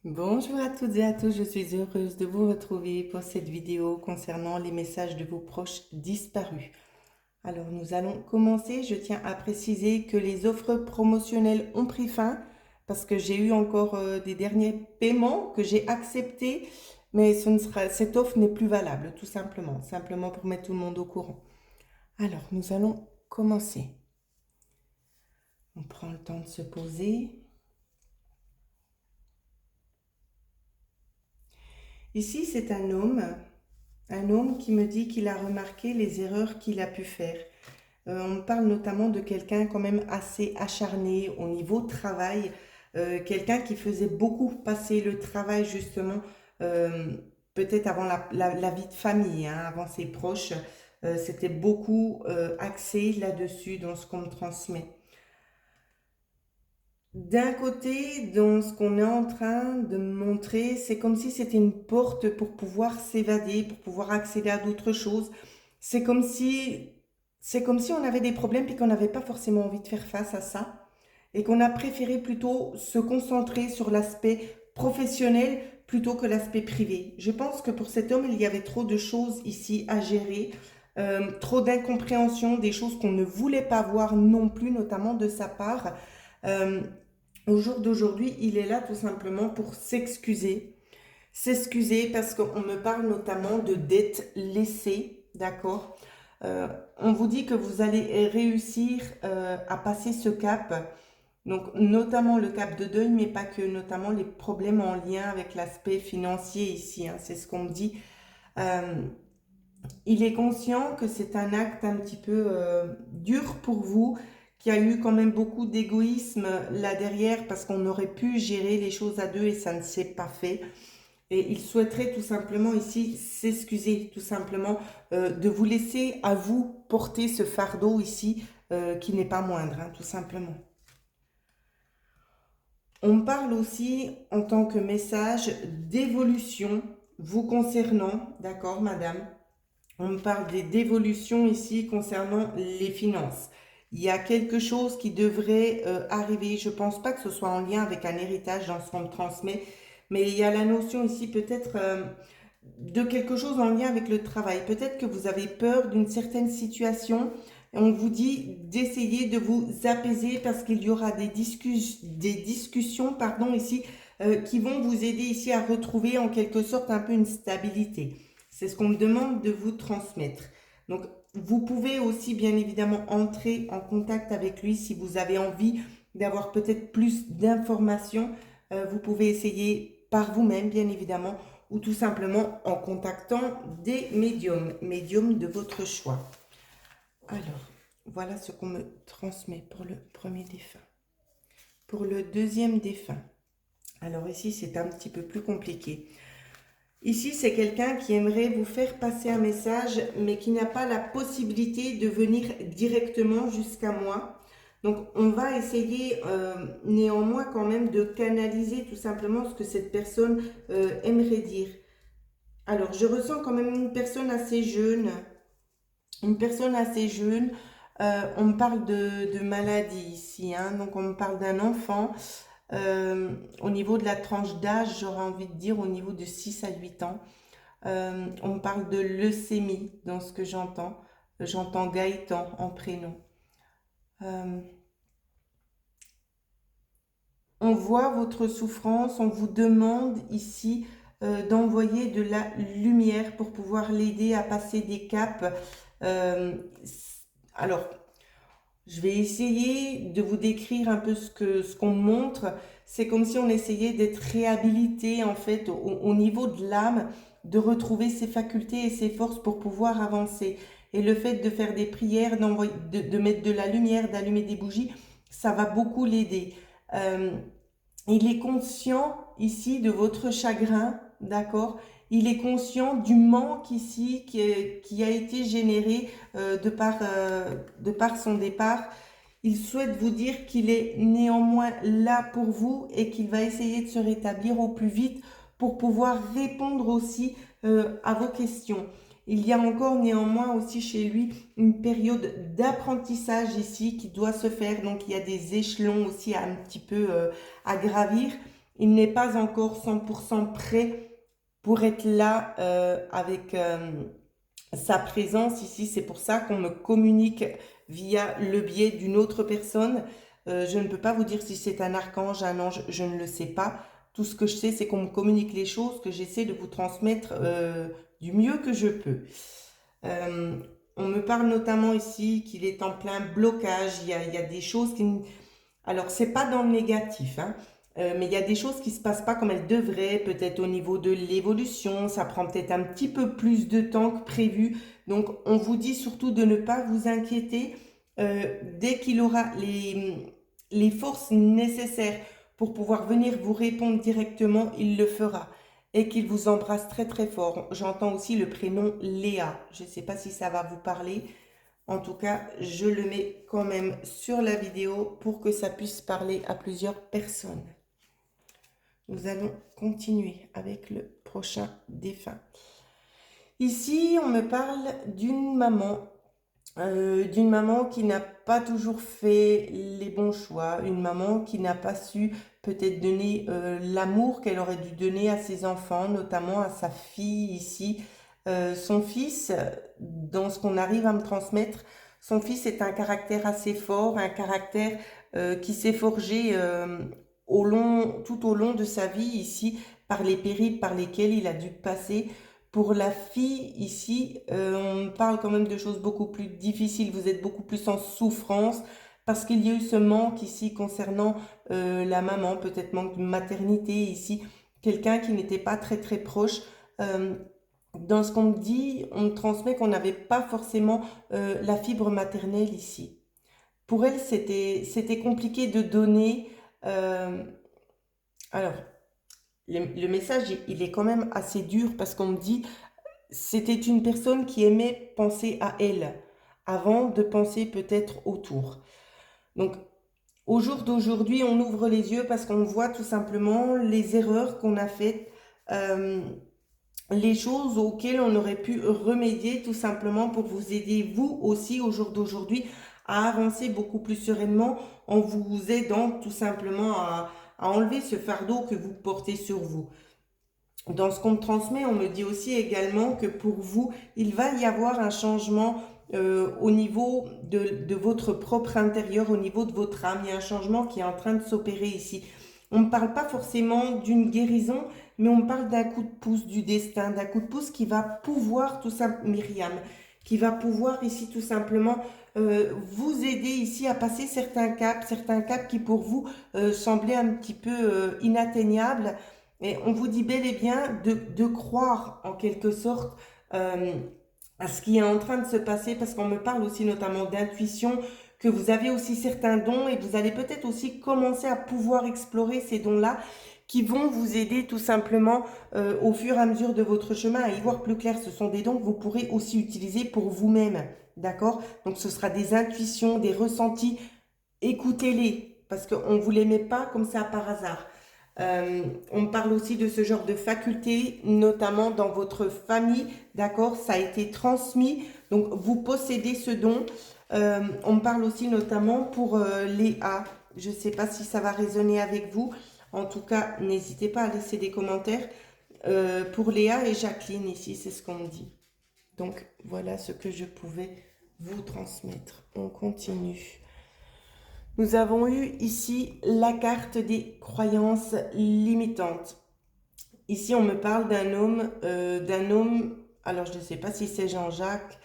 Bonjour à toutes et à tous, je suis heureuse de vous retrouver pour cette vidéo concernant les messages de vos proches disparus. Alors nous allons commencer, je tiens à préciser que les offres promotionnelles ont pris fin parce que j'ai eu encore des derniers paiements que j'ai acceptés, mais cette offre n'est plus valable tout simplement, simplement pour mettre tout le monde au courant. Alors nous allons commencer. On prend le temps de se poser. Ici c'est un homme qui me dit qu'il a remarqué les erreurs qu'il a pu faire. On parle notamment de quelqu'un quand même assez acharné au niveau travail, quelqu'un qui faisait beaucoup passer le travail justement, euh, peut-être avant la vie de famille, hein, avant ses proches. C'était beaucoup axé là-dessus dans ce qu'on me transmet. D'un côté, dans ce qu'on est en train de me montrer, c'est comme si c'était une porte pour pouvoir s'évader, pour pouvoir accéder à d'autres choses. C'est comme si, c'est comme si on avait des problèmes puis qu'on n'avait pas forcément envie de faire face à ça et qu'on a préféré plutôt se concentrer sur l'aspect professionnel plutôt que l'aspect privé. Je pense que pour cet homme, il y avait trop de choses ici à gérer, trop d'incompréhension, des choses qu'on ne voulait pas voir non plus, notamment de sa part. Euh, Au jour d'aujourd'hui, il est là tout simplement pour s'excuser. S'excuser parce qu'on me parle notamment de dettes laissées, d'accord. On vous dit que vous allez réussir à passer ce cap, donc notamment le cap de deuil, mais pas que, notamment les problèmes en lien avec l'aspect financier ici, hein, c'est ce qu'on me dit. Euh, il est conscient que c'est un acte un petit peu dur pour vous, qu'il y a eu quand même beaucoup d'égoïsme là derrière parce qu'on aurait pu gérer les choses à deux et ça ne s'est pas fait. Et il souhaiterait tout simplement ici s'excuser, tout simplement, de vous laisser à vous porter ce fardeau ici qui n'est pas moindre, hein, tout simplement. On parle aussi en tant que message d'évolution vous concernant, d'accord madame? On me parle des dévolutions ici concernant les finances. Il y a quelque chose qui devrait arriver. Je ne pense pas que ce soit en lien avec un héritage dans ce qu'on me transmet, mais il y a la notion ici peut-être de quelque chose en lien avec le travail. Peut-être que vous avez peur d'une certaine situation. Et on vous dit d'essayer de vous apaiser parce qu'il y aura des discussions pardon, ici qui vont vous aider ici à retrouver en quelque sorte un peu une stabilité. C'est ce qu'on me demande de vous transmettre. Donc, vous pouvez aussi bien évidemment entrer en contact avec lui si vous avez envie d'avoir peut-être plus d'informations. Vous pouvez essayer par vous-même, bien évidemment, ou tout simplement en contactant des médiums de votre choix. Alors, voilà ce qu'on me transmet pour le premier défunt. Pour le deuxième défunt, alors ici c'est un petit peu plus compliqué. Ici, c'est quelqu'un qui aimerait vous faire passer un message, mais qui n'a pas la possibilité de venir directement jusqu'à moi. Donc, on va essayer néanmoins quand même de canaliser tout simplement ce que cette personne aimerait dire. Alors, je ressens quand même une personne assez jeune. Une personne assez jeune. On me parle de maladie ici, hein, donc on me parle d'un enfant. Au niveau de la tranche d'âge, j'aurais envie de dire au niveau de 6 à 8 ans. On me parle de leucémie dans ce que j'entends. J'entends Gaëtan en prénom. Euh, on voit votre souffrance, on vous demande ici d'envoyer de la lumière pour pouvoir l'aider à passer des caps. Euh, alors, je vais essayer de vous décrire un peu ce qu'on montre. C'est comme si on essayait d'être réhabilité en fait au niveau de l'âme, de retrouver ses facultés et ses forces pour pouvoir avancer. Et le fait de faire des prières, de mettre de la lumière, d'allumer des bougies, ça va beaucoup l'aider. Euh, il est conscient ici de votre chagrin, d'accord? Il est conscient du manque ici qui a été généré de par son départ. Il souhaite vous dire qu'il est néanmoins là pour vous et qu'il va essayer de se rétablir au plus vite pour pouvoir répondre aussi à vos questions. Il y a encore néanmoins aussi chez lui une période d'apprentissage ici qui doit se faire. Donc il y a des échelons aussi un petit peu à gravir. il n'est pas encore 100% prêt pour être là avec sa présence ici. C'est pour ça qu'on me communique via le biais d'une autre personne. Je ne peux pas vous dire si c'est un archange, un ange, je ne le sais pas. Tout ce que je sais, c'est qu'on me communique les choses, que j'essaie de vous transmettre du mieux que je peux. On me parle notamment ici qu'il est en plein blocage. Il y a des choses qui... Alors, c'est pas dans le négatif, hein, mais il y a des choses qui se passent pas comme elles devraient, peut-être au niveau de l'évolution. Ça prend peut-être un petit peu plus de temps que prévu. Donc, on vous dit surtout de ne pas vous inquiéter. Dès qu'il aura les forces nécessaires pour pouvoir venir vous répondre directement, il le fera. Et qu'il vous embrasse très très fort. J'entends aussi le prénom Léa. Je ne sais pas si ça va vous parler. En tout cas, je le mets quand même sur la vidéo pour que ça puisse parler à plusieurs personnes. Nous allons continuer avec le prochain défunt. Ici, on me parle d'une maman qui n'a pas toujours fait les bons choix, une maman qui n'a pas su peut-être donner l'amour qu'elle aurait dû donner à ses enfants, notamment à sa fille ici. Son fils, dans ce qu'on arrive à me transmettre, son fils est un caractère assez fort, un caractère qui s'est forgé tout au long de sa vie ici, par les périls par lesquels il a dû passer. Pour la fille, ici, on parle quand même de choses beaucoup plus difficiles. Vous êtes beaucoup plus en souffrance parce qu'il y a eu ce manque ici concernant la maman, peut-être manque de maternité ici, quelqu'un qui n'était pas très très proche. Dans ce qu'on me dit, on me transmet qu'on n'avait pas forcément la fibre maternelle ici. Pour elle, c'était compliqué de donner. Alors, le message, il est quand même assez dur parce qu'on me dit c'était une personne qui aimait penser à elle avant de penser peut-être autour. Donc, au jour d'aujourd'hui, on ouvre les yeux parce qu'on voit tout simplement les erreurs qu'on a faites, les choses auxquelles on aurait pu remédier tout simplement pour vous aider, vous aussi, au jour d'aujourd'hui, à avancer beaucoup plus sereinement en vous aidant tout simplement à enlever ce fardeau que vous portez sur vous. Dans ce qu'on me transmet, on me dit aussi également que pour vous, il va y avoir un changement au niveau de votre propre intérieur, au niveau de votre âme. Il y a un changement qui est en train de s'opérer ici. On ne me parle pas forcément d'une guérison, mais on me parle d'un coup de pouce du destin, d'un coup de pouce qui va pouvoir, tout simplement, Myriam, qui va pouvoir ici tout simplement vous aider ici à passer certains caps qui pour vous semblaient un petit peu inatteignables. Et on vous dit bel et bien de croire en quelque sorte à ce qui est en train de se passer, parce qu'on me parle aussi notamment d'intuition, que vous avez aussi certains dons et vous allez peut-être aussi commencer à pouvoir explorer ces dons-là qui vont vous aider tout simplement au fur et à mesure de votre chemin à y voir plus clair. Ce sont des dons que vous pourrez aussi utiliser pour vous-même, d'accord? Donc ce sera des intuitions, des ressentis, écoutez-les, parce qu'on ne vous les met pas comme ça par hasard. On parle aussi de ce genre de faculté, notamment dans votre famille, d'accord? Ça a été transmis, donc vous possédez ce don. On me parle aussi notamment pour Léa. Je ne sais pas si ça va résonner avec vous. En tout cas, n'hésitez pas à laisser des commentaires. Pour Léa et Jacqueline ici, c'est ce qu'on me dit. Donc, voilà ce que je pouvais vous transmettre. On continue. Nous avons eu ici la carte des croyances limitantes. Ici, on me parle d'un homme, alors je ne sais pas si c'est Jean-Jacques.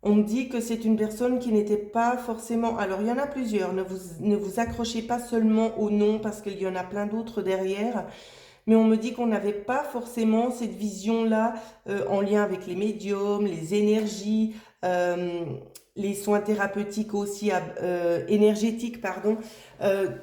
On me dit que c'est une personne qui n'était pas forcément... Alors, il y en a plusieurs. Ne vous accrochez pas seulement au nom parce qu'il y en a plein d'autres derrière. Mais on me dit qu'on n'avait pas forcément cette vision-là en lien avec les médiums, les énergies, les soins thérapeutiques aussi, énergétiques, pardon.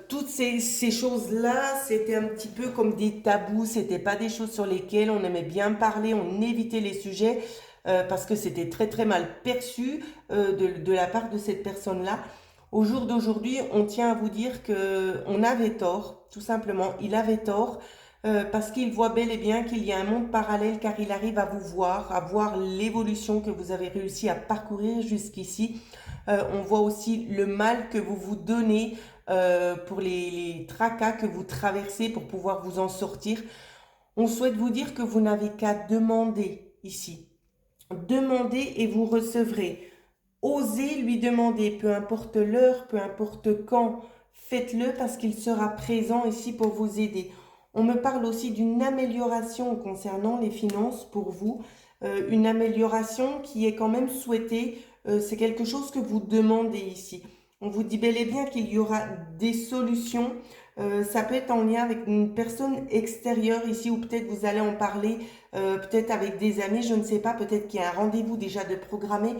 Toutes ces choses-là, c'était un petit peu comme des tabous. C'était pas des choses sur lesquelles on aimait bien parler, on évitait les sujets parce que c'était très très mal perçu de la part de cette personne-là. Au jour d'aujourd'hui, on tient à vous dire qu'on avait tort, tout simplement. Il avait tort. Parce qu'il voit bel et bien qu'il y a un monde parallèle, car il arrive à vous voir, à voir l'évolution que vous avez réussi à parcourir jusqu'ici. On voit aussi le mal que vous vous donnez pour les tracas que vous traversez pour pouvoir vous en sortir. On souhaite vous dire que vous n'avez qu'à demander ici. Demandez et vous recevrez. Osez lui demander, peu importe l'heure, peu importe quand, faites-le parce qu'il sera présent ici pour vous aider. On me parle aussi d'une amélioration concernant les finances pour vous, une amélioration qui est quand même souhaitée, c'est quelque chose que vous demandez ici. On vous dit bel et bien qu'il y aura des solutions, ça peut être en lien avec une personne extérieure ici ou peut-être vous allez en parler, peut-être avec des amis, je ne sais pas, peut-être qu'il y a un rendez-vous déjà de programmé.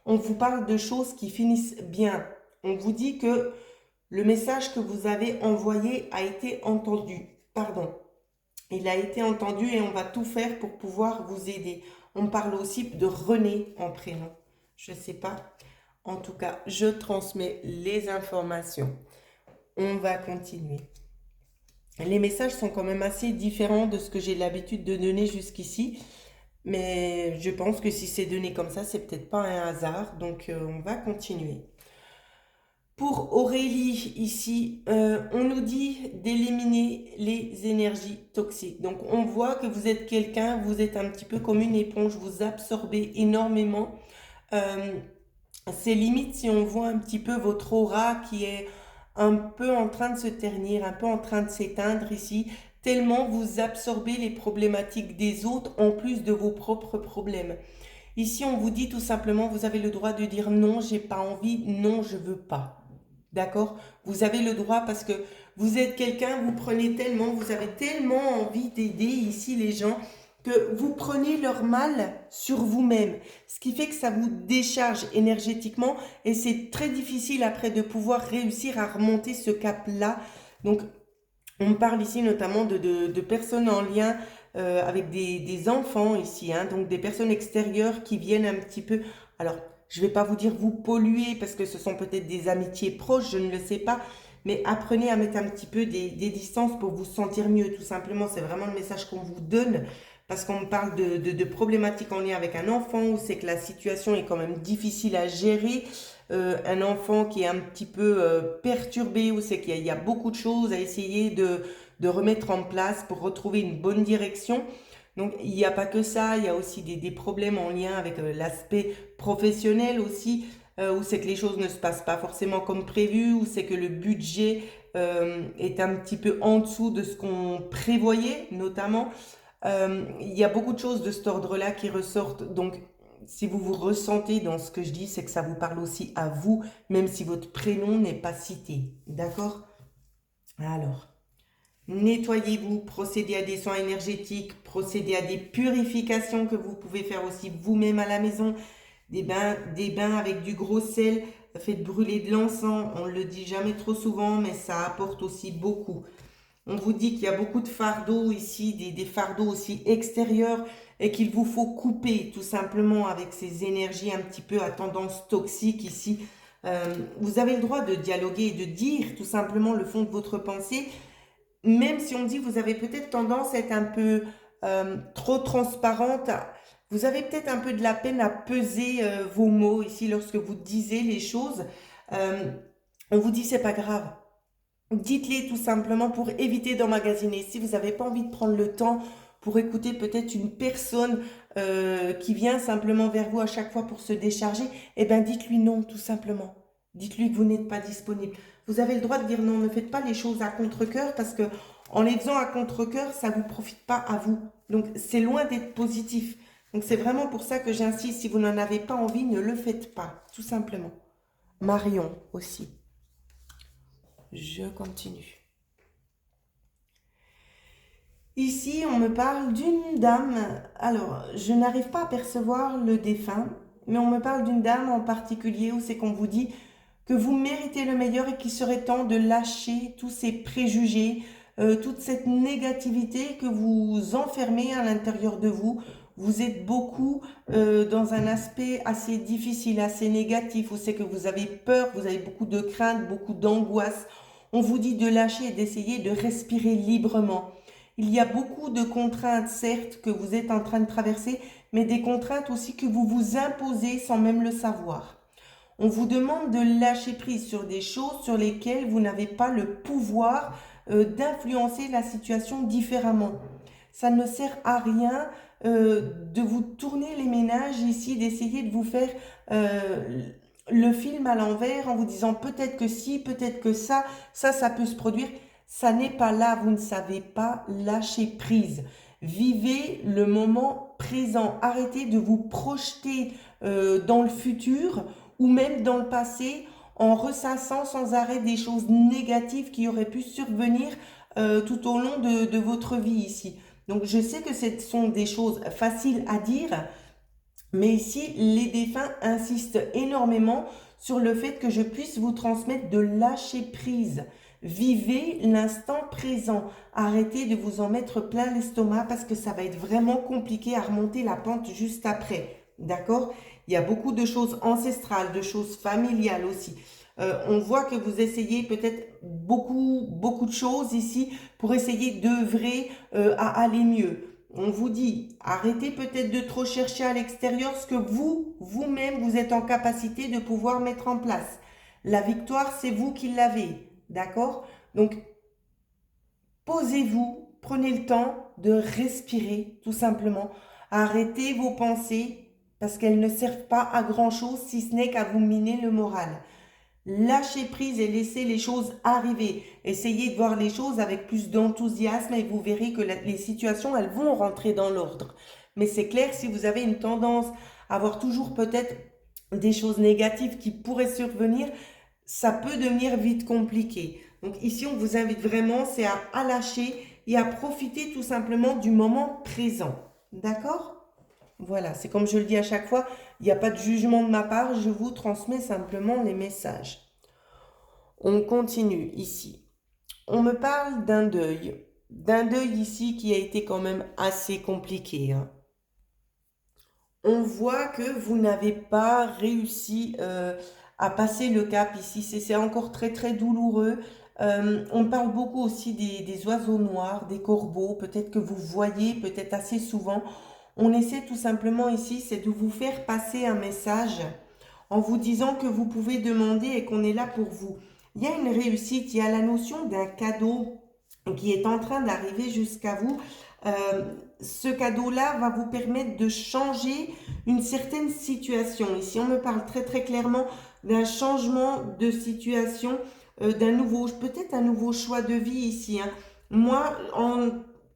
On vous parle de choses qui finissent bien. On vous dit que le message que vous avez envoyé a été entendu. Pardon. Il a été entendu et on va tout faire pour pouvoir vous aider. On parle aussi de René en prénom. Je ne sais pas. En tout cas, je transmets les informations. On va continuer. Les messages sont quand même assez différents de ce que j'ai l'habitude de donner jusqu'ici. Mais je pense que si c'est donné comme ça, c'est peut-être pas un hasard. Donc, on va continuer. Pour Aurélie, ici, on nous dit d'éliminer les énergies toxiques. Donc, on voit que vous êtes quelqu'un, vous êtes un petit peu comme une éponge, vous absorbez énormément. C'est limite si on voit un petit peu votre aura qui est un peu en train de se ternir, un peu en train de s'éteindre ici, tellement vous absorbez les problématiques des autres en plus de vos propres problèmes. Ici, on vous dit tout simplement, vous avez le droit de dire non, j'ai pas envie, non, je veux pas. D'accord? Vous avez le droit parce que vous êtes quelqu'un, vous prenez tellement, vous avez tellement envie d'aider ici les gens que vous prenez leur mal sur vous-même. Ce qui fait que ça vous décharge énergétiquement et c'est très difficile après de pouvoir réussir à remonter ce cap-là. Donc, on parle ici notamment de personnes en lien avec des enfants ici, hein, donc des personnes extérieures qui viennent un petit peu... Alors, je ne vais pas vous dire vous polluer parce que ce sont peut-être des amitiés proches, je ne le sais pas, mais apprenez à mettre un petit peu des distances pour vous sentir mieux, tout simplement. C'est vraiment le message qu'on vous donne parce qu'on me parle de problématiques en lien avec un enfant où c'est que la situation est quand même difficile à gérer. Un enfant qui est un petit peu perturbé, où c'est qu'il y a beaucoup de choses à essayer de remettre en place pour retrouver une bonne direction. Donc, il n'y a pas que ça, il y a aussi des problèmes en lien avec l'aspect professionnel aussi, où c'est que les choses ne se passent pas forcément comme prévu, où c'est que le budget est un petit peu en dessous de ce qu'on prévoyait, notamment. Il y a beaucoup de choses de cet ordre-là qui ressortent, donc si vous vous ressentez dans ce que je dis, c'est que ça vous parle aussi à vous, même si votre prénom n'est pas cité. D'accord? Alors, nettoyez-vous, procédez à des soins énergétiques, procédez à des purifications que vous pouvez faire aussi vous-même à la maison, des bains avec du gros sel, faites brûler de l'encens, on ne le dit jamais trop souvent, mais ça apporte aussi beaucoup. On vous dit qu'il y a beaucoup de fardeaux ici, des fardeaux aussi extérieurs et qu'il vous faut couper tout simplement avec ces énergies un petit peu à tendance toxique ici. Vous avez le droit de dialoguer et de dire tout simplement le fond de votre pensée, même si on dit que vous avez peut-être tendance à être un peu trop transparente. Vous avez peut-être un peu de la peine à peser vos mots ici lorsque vous disiez les choses. On vous dit c'est pas grave. Dites-les tout simplement pour éviter d'emmagasiner. Si vous n'avez pas envie de prendre le temps pour écouter peut-être une personne qui vient simplement vers vous à chaque fois pour se décharger, eh bien dites-lui non tout simplement. Dites-lui que vous n'êtes pas disponible. Vous avez le droit de dire non, ne faites pas les choses à contre-cœur parce que en les faisant à contre-cœur, ça ne vous profite pas à vous. Donc c'est loin d'être positif. Donc c'est vraiment pour ça que j'insiste, si vous n'en avez pas envie, ne le faites pas, tout simplement. Marion aussi. Je continue. Ici, on me parle d'une dame. Alors, je n'arrive pas à percevoir le défunt, mais on me parle d'une dame en particulier où c'est qu'on vous dit que vous méritez le meilleur et qu'il serait temps de lâcher tous ces préjugés, toute cette négativité que vous enfermez à l'intérieur de vous. Vous êtes beaucoup dans un aspect assez difficile, assez négatif, où c'est que vous avez peur, vous avez beaucoup de crainte, beaucoup d'angoisse. On vous dit de lâcher et d'essayer de respirer librement. Il y a beaucoup de contraintes, certes, que vous êtes en train de traverser, mais des contraintes aussi que vous vous imposez sans même le savoir. On vous demande de lâcher prise sur des choses sur lesquelles vous n'avez pas le pouvoir d'influencer la situation différemment. Ça ne sert à rien de vous tourner les ménages ici, d'essayer de vous faire le film à l'envers en vous disant peut-être que si, peut-être que ça peut se produire. Ça n'est pas là, vous ne savez pas lâcher prise. Vivez le moment présent. Arrêtez de vous projeter dans le futur ou même dans le passé en ressassant sans arrêt des choses négatives qui auraient pu survenir tout au long de votre vie ici. Donc je sais que ce sont des choses faciles à dire, mais ici les défunts insistent énormément sur le fait que je puisse vous transmettre de lâcher prise. Vivez l'instant présent. Arrêtez de vous en mettre plein l'estomac parce que ça va être vraiment compliqué à remonter la pente juste après. D'accord? Il y a beaucoup de choses ancestrales, de choses familiales aussi. On voit que vous essayez peut-être beaucoup de choses ici pour essayer d'œuvrer à aller mieux. On vous dit, arrêtez peut-être de trop chercher à l'extérieur ce que vous-même, vous êtes en capacité de pouvoir mettre en place. La victoire, c'est vous qui l'avez. D'accord? Donc, posez-vous, prenez le temps de respirer, tout simplement. Arrêtez vos pensées parce qu'elles ne servent pas à grand-chose si ce n'est qu'à vous miner le moral. Lâchez prise et laissez les choses arriver. Essayez de voir les choses avec plus d'enthousiasme et vous verrez que les situations, elles vont rentrer dans l'ordre. Mais c'est clair, si vous avez une tendance à avoir toujours peut-être des choses négatives qui pourraient survenir, ça peut devenir vite compliqué. Donc ici, on vous invite vraiment, c'est à lâcher et à profiter tout simplement du moment présent. D'accord ? Voilà, c'est comme je le dis à chaque fois, il n'y a pas de jugement de ma part, je vous transmets simplement les messages. On continue ici. On me parle d'un deuil ici qui a été quand même assez compliqué, hein. On voit que vous n'avez pas réussi à passer le cap ici, c'est encore très douloureux. On parle beaucoup aussi des oiseaux noirs, des corbeaux, peut-être que vous voyez, peut-être assez souvent. On essaie tout simplement ici, c'est de vous faire passer un message en vous disant que vous pouvez demander et qu'on est là pour vous. Il y a une réussite, il y a la notion d'un cadeau qui est en train d'arriver jusqu'à vous. Ce cadeau-là va vous permettre de changer une certaine situation. Ici, on me parle très clairement d'un changement de situation, peut-être un nouveau choix de vie ici, hein. Moi,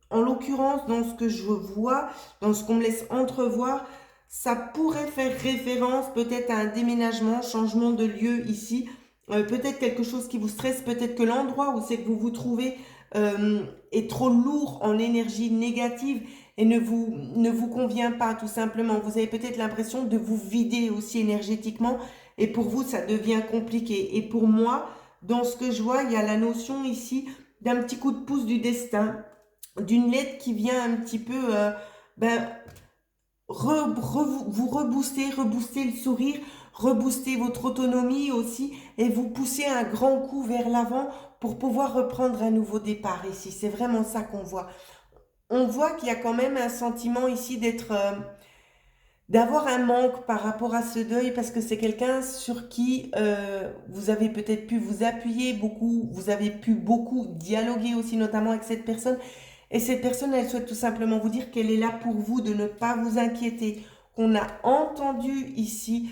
en l'occurrence, dans ce que je vois, dans ce qu'on me laisse entrevoir, ça pourrait faire référence peut-être à un déménagement, changement de lieu ici, peut-être quelque chose qui vous stresse, peut-être que l'endroit où c'est que vous vous trouvez est trop lourd en énergie négative et ne vous convient pas tout simplement. Vous avez peut-être l'impression de vous vider aussi énergétiquement et pour vous, ça devient compliqué. Et pour moi, dans ce que je vois, il y a la notion ici d'un petit coup de pouce du destin, d'une lettre qui vient un petit peu vous rebooster le sourire, rebooster votre autonomie aussi et vous pousser un grand coup vers l'avant pour pouvoir reprendre un nouveau départ ici. C'est vraiment ça qu'on voit. On voit qu'il y a quand même un sentiment ici d'avoir un manque par rapport à ce deuil parce que c'est quelqu'un sur qui vous avez peut-être pu vous appuyer beaucoup, vous avez pu beaucoup dialoguer aussi notamment avec cette personne. Et cette personne, elle souhaite tout simplement vous dire qu'elle est là pour vous, de ne pas vous inquiéter, qu'on a entendu ici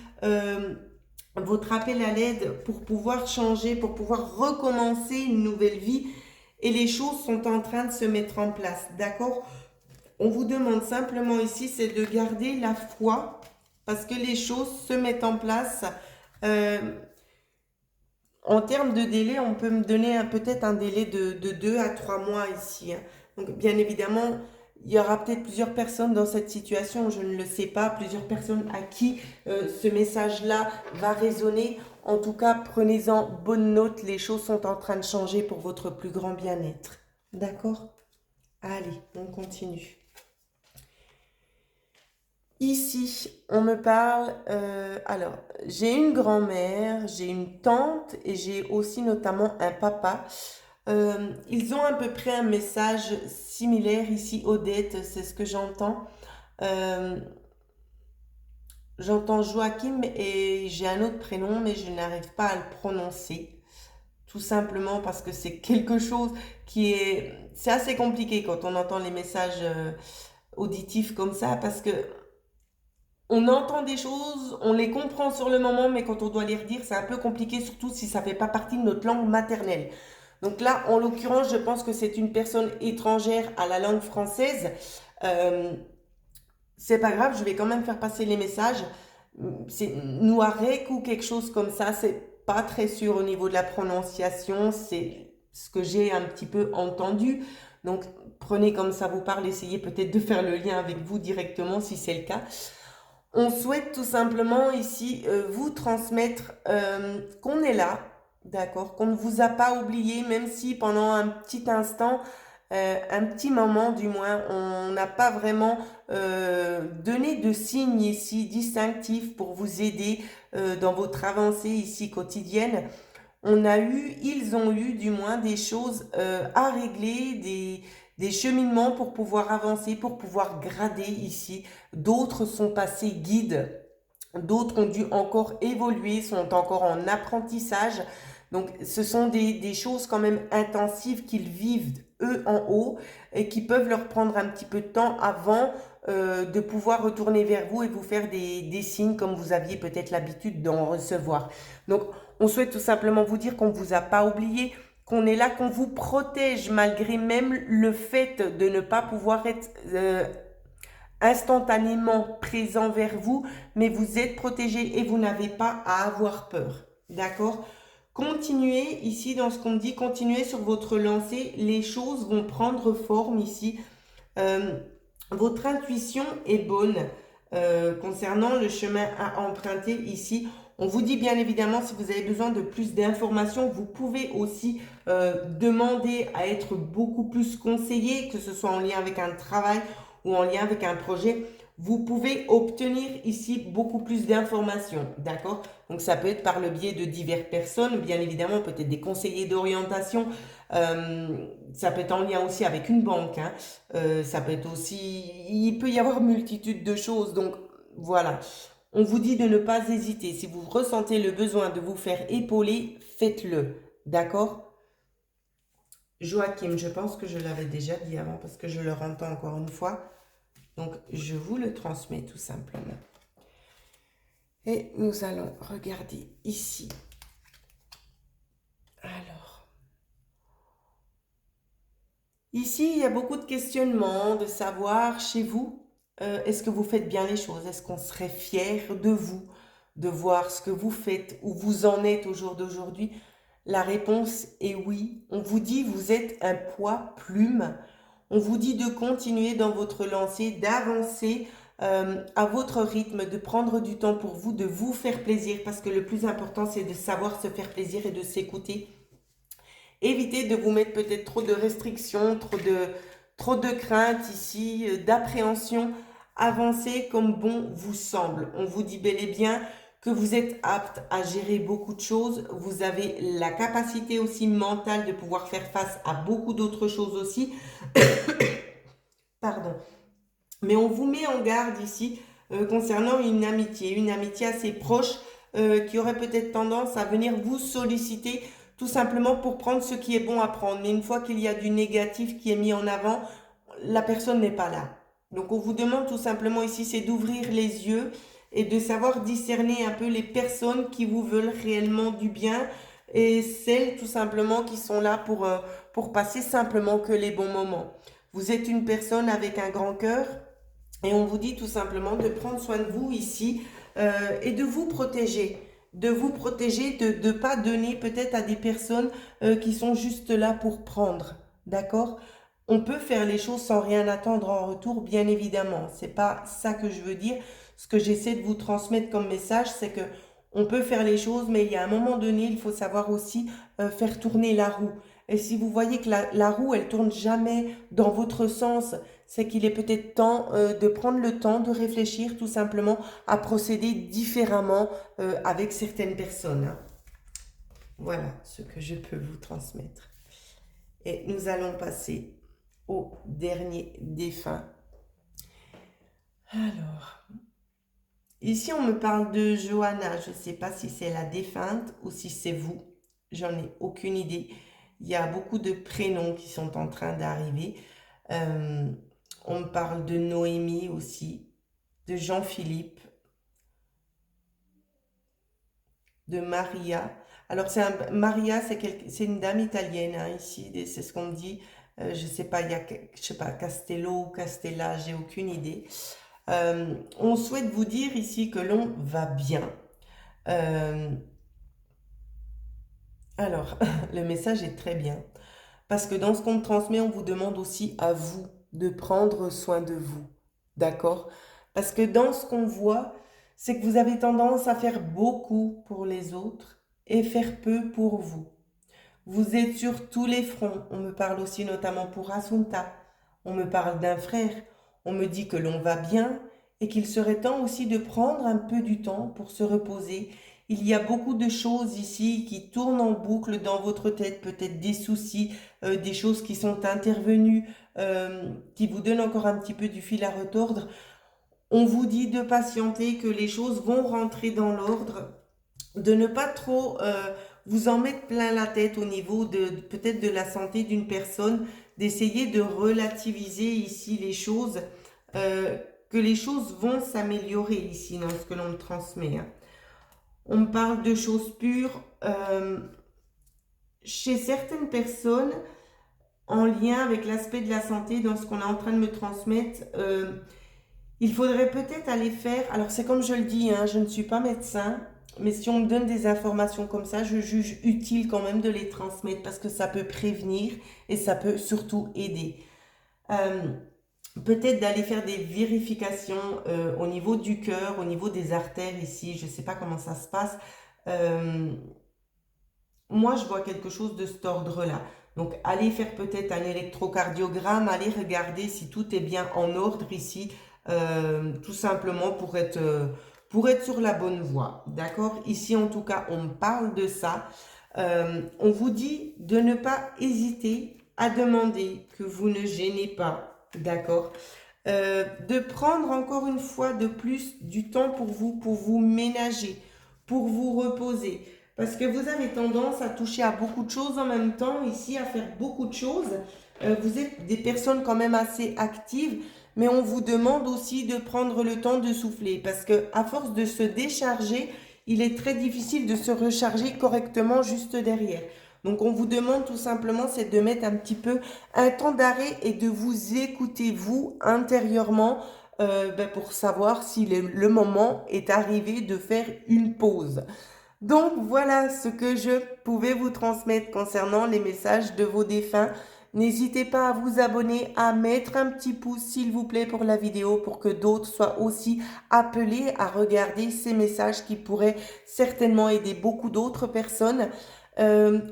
votre appel à l'aide pour pouvoir changer, pour pouvoir recommencer une nouvelle vie. Et les choses sont en train de se mettre en place, d'accord? On vous demande simplement ici, c'est de garder la foi parce que les choses se mettent en place. Euh, En termes de délai, on peut me donner peut-être un délai de 2 à 3 mois ici, hein. Donc, bien évidemment, il y aura peut-être plusieurs personnes dans cette situation, je ne le sais pas, plusieurs personnes à qui ce message-là va résonner. En tout cas, prenez-en bonne note, les choses sont en train de changer pour votre plus grand bien-être. D'accord? Allez, on continue. Ici, on me parle, alors, j'ai une grand-mère, j'ai une tante et j'ai aussi notamment un papa. Ils ont à peu près un message similaire ici, Odette, c'est ce que j'entends. Euh, J'entends Joachim et j'ai un autre prénom, mais je n'arrive pas à le prononcer. Tout simplement parce que c'est quelque chose qui est... C'est assez compliqué quand on entend les messages auditifs comme ça, parce que on entend des choses, on les comprend sur le moment, mais quand on doit les redire, c'est un peu compliqué, surtout si ça fait pas partie de notre langue maternelle. Donc là, en l'occurrence, je pense que c'est une personne étrangère à la langue française. Euh, c'est pas grave, je vais quand même faire passer les messages. C'est Nouareg ou quelque chose comme ça, c'est pas très sûr au niveau de la prononciation, c'est ce que j'ai un petit peu entendu. Donc prenez comme ça vous parle, essayez peut-être de faire le lien avec vous directement si c'est le cas. On souhaite tout simplement ici vous transmettre qu'on est là, d'accord, qu'on ne vous a pas oublié, même si pendant un petit instant, un petit moment du moins, on n'a pas vraiment donné de signes ici distinctifs pour vous aider dans votre avancée ici quotidienne. Ils ont eu du moins des choses à régler, des cheminements pour pouvoir avancer, pour pouvoir grader ici. D'autres sont passés guides, d'autres ont dû encore évoluer, sont encore en apprentissage. Donc ce sont des choses quand même intensives qu'ils vivent eux en haut et qui peuvent leur prendre un petit peu de temps avant de pouvoir retourner vers vous et vous faire des signes comme vous aviez peut-être l'habitude d'en recevoir. Donc on souhaite tout simplement vous dire qu'on ne vous a pas oublié, qu'on est là, qu'on vous protège malgré même le fait de ne pas pouvoir être instantanément présent vers vous, mais vous êtes protégé et vous n'avez pas à avoir peur. D'accord? Continuez ici dans ce qu'on dit, continuez sur votre lancée, les choses vont prendre forme ici. Euh, Votre intuition est bonne concernant le chemin à emprunter ici. On vous dit bien évidemment, si vous avez besoin de plus d'informations, vous pouvez aussi demander à être beaucoup plus conseillé, que ce soit en lien avec un travail ou en lien avec un projet. Vous pouvez obtenir ici beaucoup plus d'informations, d'accord? Donc ça peut être par le biais de diverses personnes, bien évidemment, peut-être des conseillers d'orientation, ça peut être en lien aussi avec une banque, hein. Ça peut être aussi, il peut y avoir multitude de choses. Donc voilà, on vous dit de ne pas hésiter. Si vous ressentez le besoin de vous faire épauler, faites-le. D'accord? Joachim, je pense que je l'avais déjà dit avant parce que je le entends encore une fois. Donc je vous le transmets tout simplement. Et nous allons regarder ici. Alors, ici, il y a beaucoup de questionnements, de savoir chez vous, est-ce que vous faites bien les choses? Est-ce qu'on serait fier de vous, de voir ce que vous faites, où vous en êtes au jour d'aujourd'hui? La réponse est oui. On vous dit, vous êtes un poids plume. On vous dit de continuer dans votre lancée, d'avancer à votre rythme, de prendre du temps pour vous, de vous faire plaisir, parce que le plus important, c'est de savoir se faire plaisir et de s'écouter. Évitez de vous mettre peut-être trop de restrictions, trop de craintes ici, d'appréhension. Avancez comme bon vous semble. On vous dit bel et bien que vous êtes apte à gérer beaucoup de choses. Vous avez la capacité aussi mentale de pouvoir faire face à beaucoup d'autres choses aussi. Pardon. Mais on vous met en garde ici concernant une amitié assez proche qui aurait peut-être tendance à venir vous solliciter tout simplement pour prendre ce qui est bon à prendre. Mais une fois qu'il y a du négatif qui est mis en avant, la personne n'est pas là. Donc on vous demande tout simplement ici, c'est d'ouvrir les yeux et de savoir discerner un peu les personnes qui vous veulent réellement du bien et celles tout simplement qui sont là pour passer simplement que les bons moments. Vous êtes une personne avec un grand cœur, et on vous dit tout simplement de prendre soin de vous ici et de vous protéger. De vous protéger, de ne pas donner peut-être à des personnes qui sont juste là pour prendre. D'accord? On peut faire les choses sans rien attendre en retour, bien évidemment. C'est pas ça que je veux dire. Ce que j'essaie de vous transmettre comme message, c'est que on peut faire les choses, mais il y a un moment donné, il faut savoir aussi faire tourner la roue. Et si vous voyez que la roue, elle tourne jamais dans votre sens, c'est qu'il est peut-être temps de prendre le temps de réfléchir tout simplement à procéder différemment avec certaines personnes, hein. Voilà ce que je peux vous transmettre. Et nous allons passer au dernier défunt. Alors, Ici, on me parle de Johanna. Je ne sais pas si c'est la défunte ou si c'est vous. J'en ai aucune idée. Il y a beaucoup de prénoms qui sont en train d'arriver. Euh, on me parle de Noémie aussi, de Jean-Philippe, de Maria. Alors, Maria, c'est une dame italienne, hein, ici, c'est ce qu'on me dit. Je sais pas, il y a, je sais pas, Castello ou Castella, j'ai aucune idée. On souhaite vous dire ici que l'on va bien. Euh, alors, le message est très bien. Parce que dans ce qu'on me transmet, on vous demande aussi à vous de prendre soin de vous. D'accord? Parce que dans ce qu'on voit, c'est que vous avez tendance à faire beaucoup pour les autres et faire peu pour vous. Vous êtes sur tous les fronts. On me parle aussi notamment pour Assunta. On me parle d'un frère. On me dit que l'on va bien et qu'il serait temps aussi de prendre un peu du temps pour se reposer. Il y a beaucoup de choses ici qui tournent en boucle dans votre tête, peut-être des soucis, des choses qui sont intervenues, qui vous donnent encore un petit peu du fil à retordre. On vous dit de patienter, que les choses vont rentrer dans l'ordre, de ne pas trop vous en mettre plein la tête au niveau de peut-être de la santé d'une personne, d'essayer de relativiser ici les choses, euh, que les choses vont s'améliorer ici dans ce que l'on me transmet, hein. On me parle de choses pures. Chez certaines personnes, en lien avec l'aspect de la santé, dans ce qu'on est en train de me transmettre, il faudrait peut-être aller faire, alors c'est comme je le dis, hein, je ne suis pas médecin, mais si on me donne des informations comme ça, je juge utile quand même de les transmettre parce que ça peut prévenir et ça peut surtout aider. Euh, Peut-être d'aller faire des vérifications au niveau du cœur, au niveau des artères ici, je ne sais pas comment ça se passe. Euh, Moi, je vois quelque chose de cet ordre-là. Donc, allez faire peut-être un électrocardiogramme, allez regarder si tout est bien en ordre ici, tout simplement pour être sur la bonne voie. D'accord? Ici, en tout cas, on me parle de ça. On vous dit de ne pas hésiter à demander, que vous ne gênez pas. D'accord? De prendre encore une fois de plus du temps pour vous ménager, pour vous reposer. Parce que vous avez tendance à toucher à beaucoup de choses en même temps, ici, à faire beaucoup de choses. Vous êtes des personnes quand même assez actives, mais on vous demande aussi de prendre le temps de souffler. Parce que à force de se décharger, il est très difficile de se recharger correctement juste derrière. Donc on vous demande tout simplement, c'est de mettre un petit peu un temps d'arrêt et de vous écouter vous intérieurement pour savoir si le moment est arrivé de faire une pause. Donc voilà ce que je pouvais vous transmettre concernant les messages de vos défunts. N'hésitez pas à vous abonner, à mettre un petit pouce s'il vous plaît pour la vidéo pour que d'autres soient aussi appelés à regarder ces messages qui pourraient certainement aider beaucoup d'autres personnes.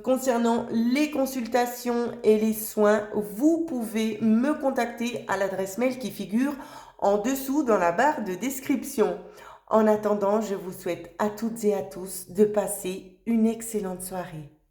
Concernant les consultations et les soins, vous pouvez me contacter à l'adresse mail qui figure en dessous dans la barre de description. En attendant, je vous souhaite à toutes et à tous de passer une excellente soirée.